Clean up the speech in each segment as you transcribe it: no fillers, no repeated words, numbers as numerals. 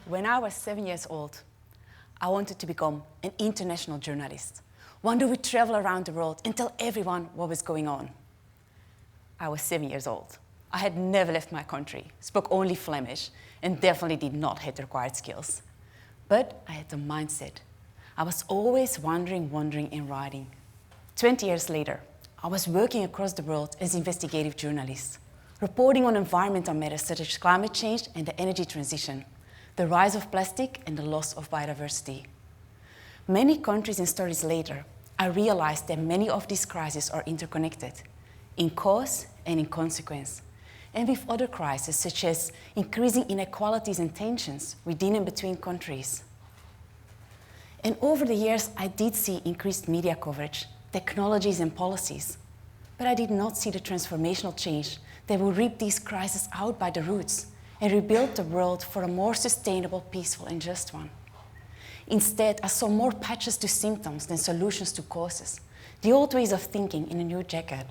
When I was 7 years old, I wanted to become an international journalist, one who would travel around the world and tell everyone what was going on. I was 7 years old. I had never left my country, spoke only Flemish, and definitely did not have the required skills. But I had the mindset. I was always wandering and writing. 20 years later, I was working across the world as an investigative journalist, reporting on environmental matters such as climate change and the energy transition, the rise of plastic and the loss of biodiversity. Many countries and stories later, I realized that many of these crises are interconnected, in cause and in consequence, and with other crises such as increasing inequalities and tensions within and between countries. And over the years, I did see increased media coverage, technologies and policies, but I did not see the transformational change that will rip these crises out by the roots and rebuild the world for a more sustainable, peaceful and just one. Instead, I saw more patches to symptoms than solutions to causes, the old ways of thinking in a new jacket.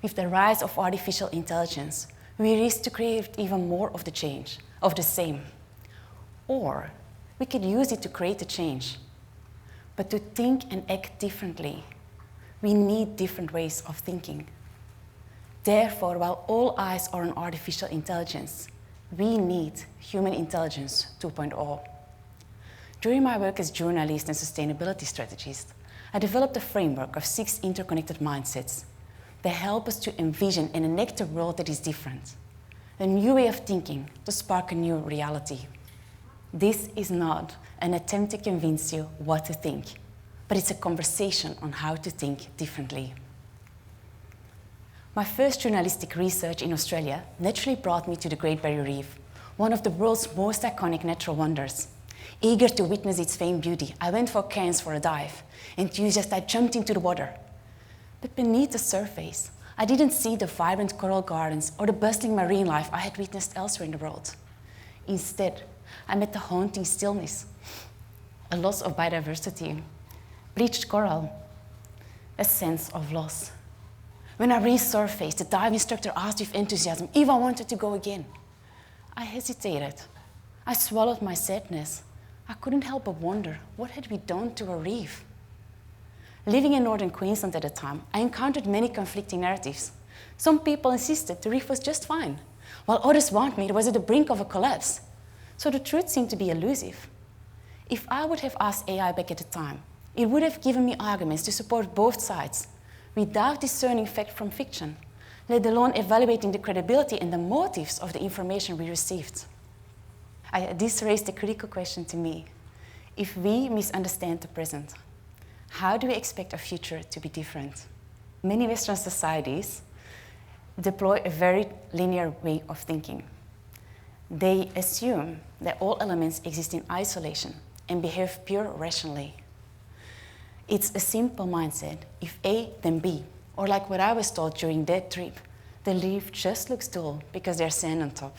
With the rise of artificial intelligence, we risk to create even more of the same. Or we could use it to create a change. But to think and act differently, we need different ways of thinking. Therefore, while all eyes are on artificial intelligence, we need human intelligence 2.0. During my work as journalist and sustainability strategist, I developed a framework of 6 interconnected mindsets that help us to envision and enact a world that is different, a new way of thinking to spark a new reality. This is not an attempt to convince you what to think, but it's a conversation on how to think differently. My first journalistic research in Australia naturally brought me to the Great Barrier Reef, one of the world's most iconic natural wonders. Eager to witness its famed beauty, I went for Cairns for a dive. Enthusiastic, I jumped into the water. But beneath the surface, I didn't see the vibrant coral gardens or the bustling marine life I had witnessed elsewhere in the world. Instead, I met the haunting stillness, a loss of biodiversity, bleached coral, a sense of loss. When I resurfaced, the dive instructor asked with enthusiasm if I wanted to go again. I hesitated. I swallowed my sadness. I couldn't help but wonder, what had we done to a reef? Living in northern Queensland at the time, I encountered many conflicting narratives. Some people insisted the reef was just fine, while others warned me it was at the brink of a collapse. So the truth seemed to be elusive. If I would have asked AI back at the time, it would have given me arguments to support both sides, without discerning fact from fiction, let alone evaluating the credibility and the motives of the information we received. This raised a critical question to me. If we misunderstand the present, how do we expect our future to be different? Many Western societies deploy a very linear way of thinking. They assume that all elements exist in isolation and behave pure rationally. It's a simple mindset. If A, then B. Or like what I was taught during that trip, the reef just looks dull because there's sand on top.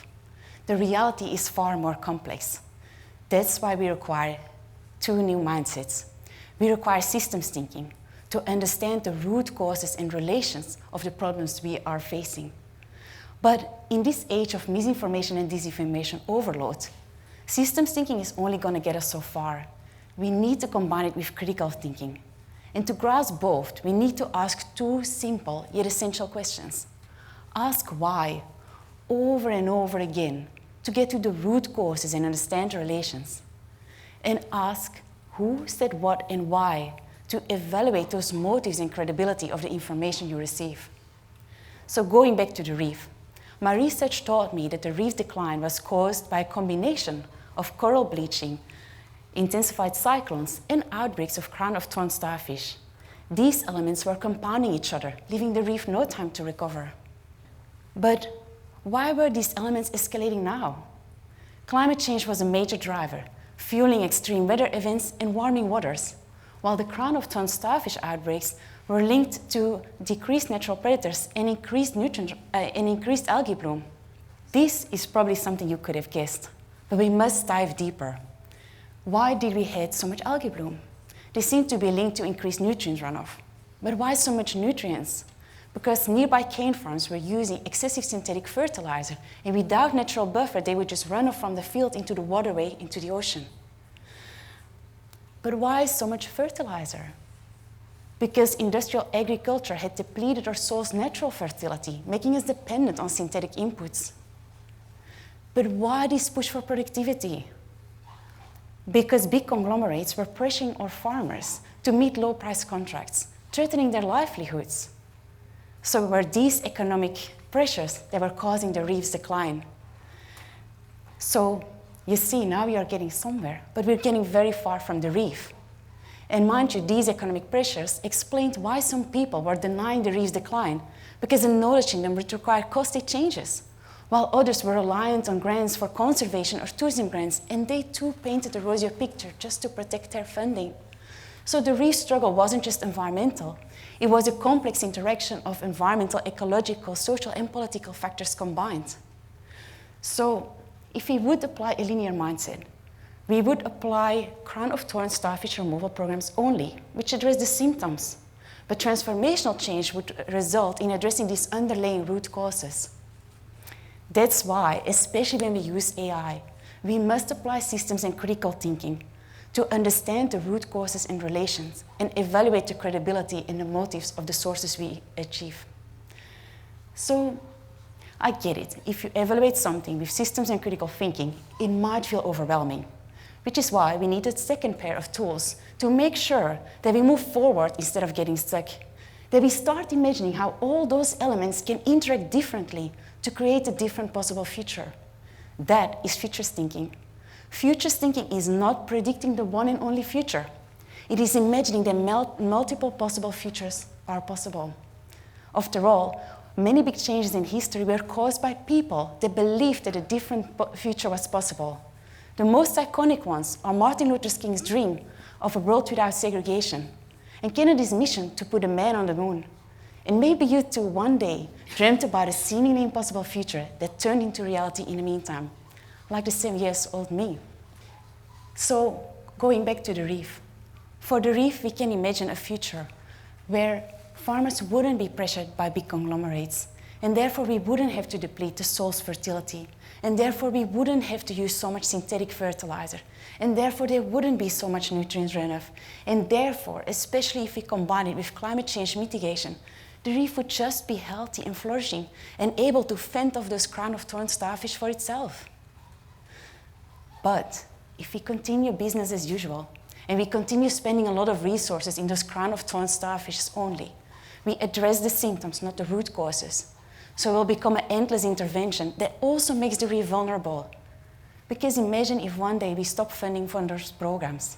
The reality is far more complex. That's why we require 2 new mindsets. We require systems thinking to understand the root causes and relations of the problems we are facing. But in this age of misinformation and disinformation overload, systems thinking is only going to get us so far. We need to combine it with critical thinking. And to grasp both, we need to ask 2 simple yet essential questions. Ask why over and over again to get to the root causes and understand the relations. And ask who said what and why to evaluate those motives and credibility of the information you receive. So going back to the reef, my research taught me that the reef decline was caused by a combination of coral bleaching, intensified cyclones, and outbreaks of crown-of-thorns starfish. These elements were compounding each other, leaving the reef no time to recover. But why were these elements escalating now? Climate change was a major driver, fueling extreme weather events and warming waters, while the crown-of-thorns starfish outbreaks were linked to decreased natural predators and increased algae bloom. This is probably something you could have guessed, but we must dive deeper. Why did we have so much algae bloom? They seem to be linked to increased nutrient runoff. But why so much nutrients? because nearby cane farms were using excessive synthetic fertilizer, and without natural buffer, they would just run off from the field into the waterway, into the ocean. But why so much fertilizer? Because industrial agriculture had depleted our soil's natural fertility, making us dependent on synthetic inputs. But why this push for productivity? Because big conglomerates were pressuring our farmers to meet low-price contracts, threatening their livelihoods. So were these economic pressures that were causing the reef's decline. So you see, now we are getting somewhere, but we're getting very far from the reef. And mind you, these economic pressures explained why some people were denying the reef's decline, because acknowledging them would require costly changes, while others were reliant on grants for conservation or tourism grants, and they too painted a rosier picture just to protect their funding. So the reef struggle wasn't just environmental. It was a complex interaction of environmental, ecological, social, and political factors combined. So if we would apply a linear mindset, we would apply crown-of-thorns starfish removal programs only, which address the symptoms. But transformational change would result in addressing these underlying root causes. That's why, especially when we use AI, we must apply systems and critical thinking to understand the root causes and relations and evaluate the credibility and the motives of the sources we achieve. So, I get it. If you evaluate something with systems and critical thinking, it might feel overwhelming, which is why we need a second pair of tools to make sure that we move forward instead of getting stuck, that we start imagining how all those elements can interact differently to create a different possible future. That is futures thinking. Futures thinking is not predicting the one and only future. It is imagining that multiple possible futures are possible. After all, many big changes in history were caused by people that believed that a different future was possible. The most iconic ones are Martin Luther King's dream of a world without segregation, and Kennedy's mission to put a man on the moon. And maybe you too one day dreamt about a seemingly impossible future that turned into reality in the meantime, like the 7-year-old me. So, going back to the reef. For the reef, we can imagine a future where farmers wouldn't be pressured by big conglomerates, and therefore we wouldn't have to deplete the soil's fertility, and therefore we wouldn't have to use so much synthetic fertilizer, and therefore there wouldn't be so much nutrient runoff, and therefore, especially if we combine it with climate change mitigation, the reef would just be healthy and flourishing and able to fend off those crown-of-thorns starfish for itself. But if we continue business as usual, and we continue spending a lot of resources in those crown-of-thorns starfish only, we address the symptoms, not the root causes. So it will become an endless intervention that also makes the reef vulnerable. Because imagine if one day we stop funding for those programs.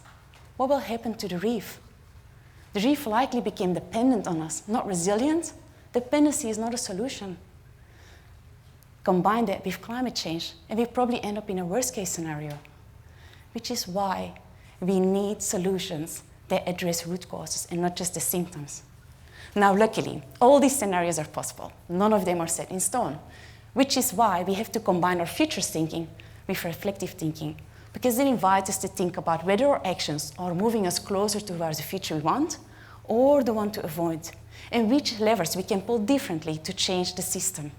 What will happen to the reef? The reef likely became dependent on us, not resilient. Dependency is not a solution. Combine that with climate change, and we probably end up in a worst-case scenario, which is why we need solutions that address root causes and not just the symptoms. Now, luckily, all these scenarios are possible. None of them are set in stone, which is why we have to combine our futures thinking with reflective thinking, because they invite us to think about whether our actions are moving us closer towards the future we want or the one to avoid, and which levers we can pull differently to change the system.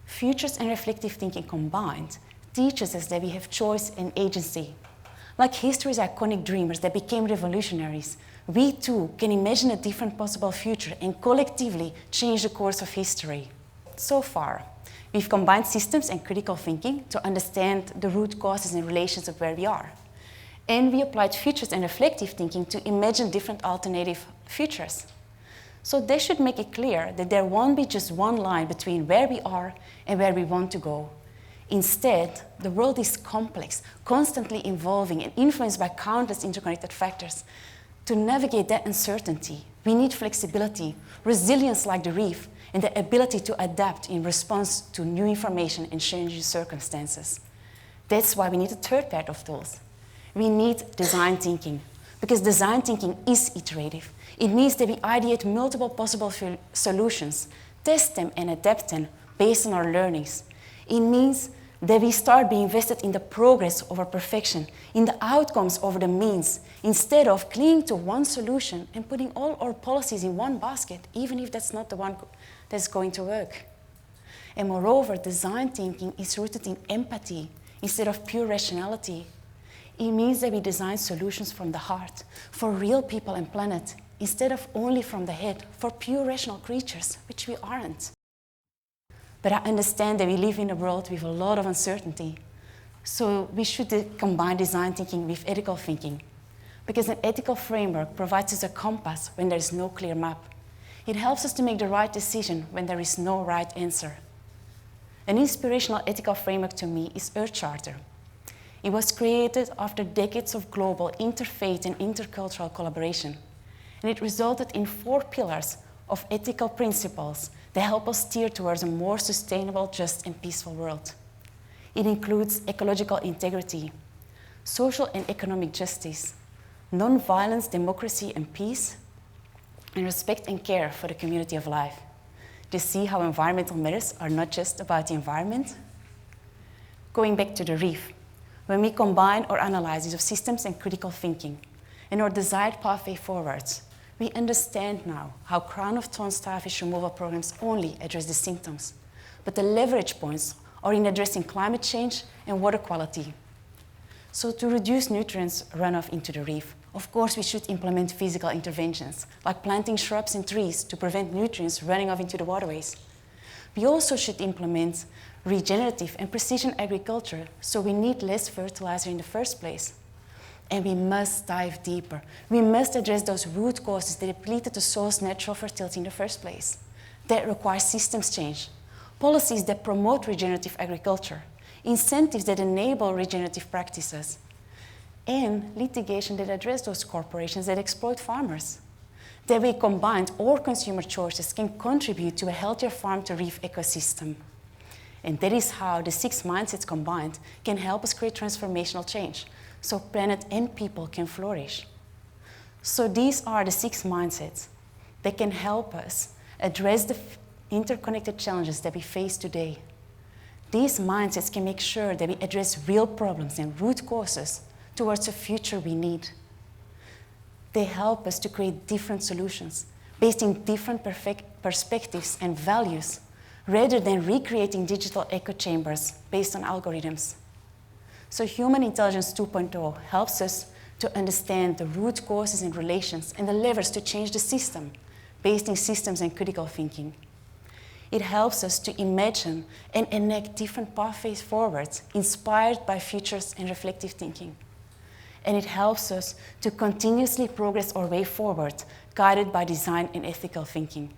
Futures and reflective thinking combined teaches us that we have choice and agency. Like history's iconic dreamers that became revolutionaries, we too can imagine a different possible future and collectively change the course of history. So far, we've combined systems and critical thinking to understand the root causes and relations of where we are. And we applied futures and reflective thinking to imagine different alternative futures. So this should make it clear that there won't be just one line between where we are and where we want to go. Instead, the world is complex, constantly evolving and influenced by countless interconnected factors. To navigate that uncertainty, we need flexibility, resilience like the reef, and the ability to adapt in response to new information and changing circumstances. That's why we need a third pair of tools. We need design thinking, because design thinking is iterative. It means that we ideate multiple possible solutions, test them and adapt them based on our learnings. It means that we start being invested in the progress over perfection, in the outcomes over the means, instead of clinging to one solution and putting all our policies in one basket, even if that's not the one that's going to work. And moreover, design thinking is rooted in empathy instead of pure rationality. It means that we design solutions from the heart, for real people and planet, instead of only from the head, for pure rational creatures, which we aren't. But I understand that we live in a world with a lot of uncertainty. So we should combine design thinking with ethical thinking, because an ethical framework provides us a compass when there is no clear map. It helps us to make the right decision when there is no right answer. An inspirational ethical framework to me is Earth Charter. It was created after decades of global interfaith and intercultural collaboration, and it resulted in 4 pillars of ethical principles that help us steer towards a more sustainable, just, and peaceful world. It includes ecological integrity, social and economic justice, non-violence, democracy, and peace, and respect and care for the community of life. To see how environmental matters are not just about the environment. Going back to the reef, when we combine our analysis of systems and critical thinking and our desired pathway forwards, we understand now how crown-of-thorns starfish removal programs only address the symptoms, but the leverage points are in addressing climate change and water quality. So to reduce nutrients runoff into the reef, of course we should implement physical interventions, like planting shrubs and trees to prevent nutrients running off into the waterways. We also should implement regenerative and precision agriculture, so we need less fertilizer in the first place. And we must dive deeper. We must address those root causes that depleted the soil's natural fertility in the first place. That requires systems change, policies that promote regenerative agriculture, incentives that enable regenerative practices, and litigation that address those corporations that exploit farmers. That way combined, all consumer choices can contribute to a healthier farm-to-reef ecosystem. And that is how the 6 mindsets combined can help us create transformational change, so planet and people can flourish. So these are the 6 mindsets that can help us address the interconnected challenges that we face today. These mindsets can make sure that we address real problems and root causes towards a future we need. They help us to create different solutions based in different perspectives and values, rather than recreating digital echo chambers based on algorithms. So Human Intelligence 2.0 helps us to understand the root causes and relations and the levers to change the system based in systems and critical thinking. It helps us to imagine and enact different pathways forward, inspired by futures and reflective thinking. And it helps us to continuously progress our way forward, guided by design and ethical thinking.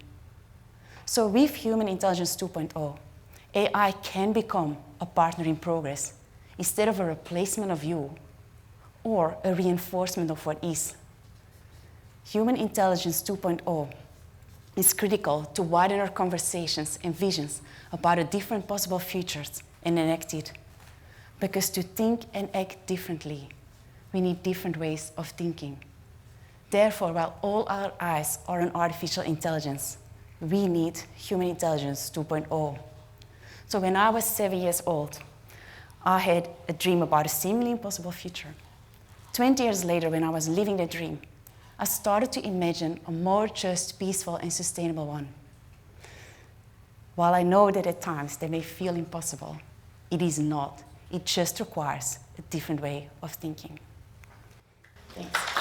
So with Human Intelligence 2.0, AI can become a partner in progress, instead of a replacement of you, or a reinforcement of what is. Human Intelligence 2.0 is critical to widen our conversations and visions about the different possible futures and enact it. Because to think and act differently, we need different ways of thinking. Therefore, while all our eyes are on artificial intelligence, we need Human Intelligence 2.0. So when I was 7 years old, I had a dream about a seemingly impossible future. 20 years later, when I was living the dream, I started to imagine a more just, peaceful, and sustainable one. While I know that at times they may feel impossible, it is not. It just requires a different way of thinking. Thanks.